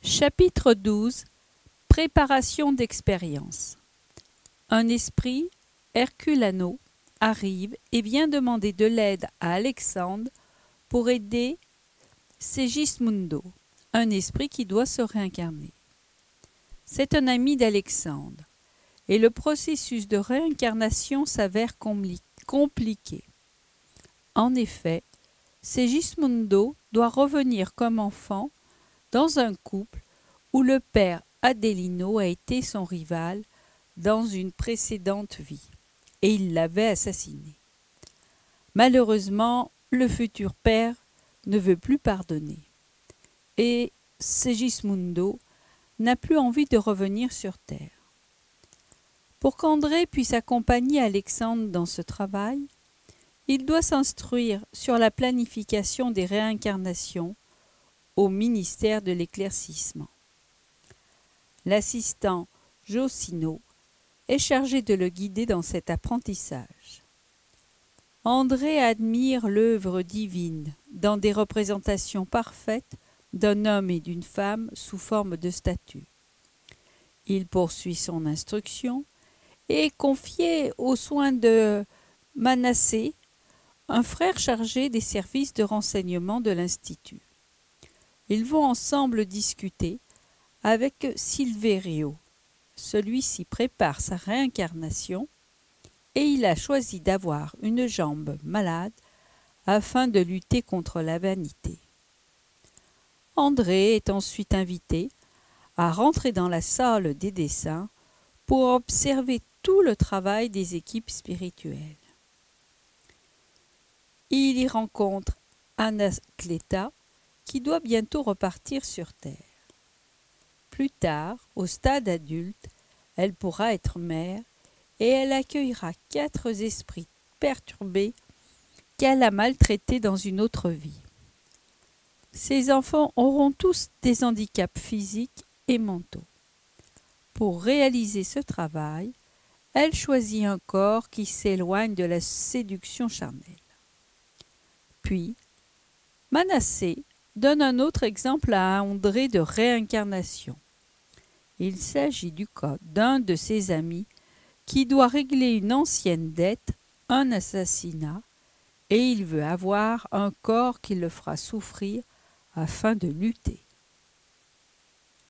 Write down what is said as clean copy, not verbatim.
Chapitre 12. Préparation d'expérience. Un esprit, Herculano, arrive et vient demander de l'aide à Alexandre pour aider Segismundo, un esprit qui doit se réincarner. C'est un ami d'Alexandre, et le processus de réincarnation s'avère compliqué. En effet, Segismundo doit revenir comme enfant dans un couple où le père Adelino a été son rival dans une précédente vie, et il l'avait assassiné. Malheureusement, le futur père ne veut plus pardonner, et Segismundo n'a plus envie de revenir sur Terre. Pour qu'André puisse accompagner Alexandre dans ce travail, il doit s'instruire sur la planification des réincarnations au ministère de l'éclaircissement. L'assistant Josino est chargé de le guider dans cet apprentissage. André admire l'œuvre divine dans des représentations parfaites d'un homme et d'une femme sous forme de statues. Il poursuit son instruction et est confié aux soins de Manassé, un frère chargé des services de renseignement de l'Institut. Ils vont ensemble discuter avec Silverio. Celui-ci prépare sa réincarnation et il a choisi d'avoir une jambe malade afin de lutter contre la vanité. André est ensuite invité à rentrer dans la salle des dessins pour observer tout le travail des équipes spirituelles. Il y rencontre Anacleta, qui doit bientôt repartir sur Terre. Plus tard, au stade adulte, elle pourra être mère et elle accueillera 4 esprits perturbés qu'elle a maltraités dans une autre vie. Ces enfants auront tous des handicaps physiques et mentaux. Pour réaliser ce travail, elle choisit un corps qui s'éloigne de la séduction charnelle. Puis, Manassé donne un autre exemple à André de réincarnation. Il s'agit du cas d'un de ses amis qui doit régler une ancienne dette, un assassinat, et il veut avoir un corps qui le fera souffrir afin de lutter.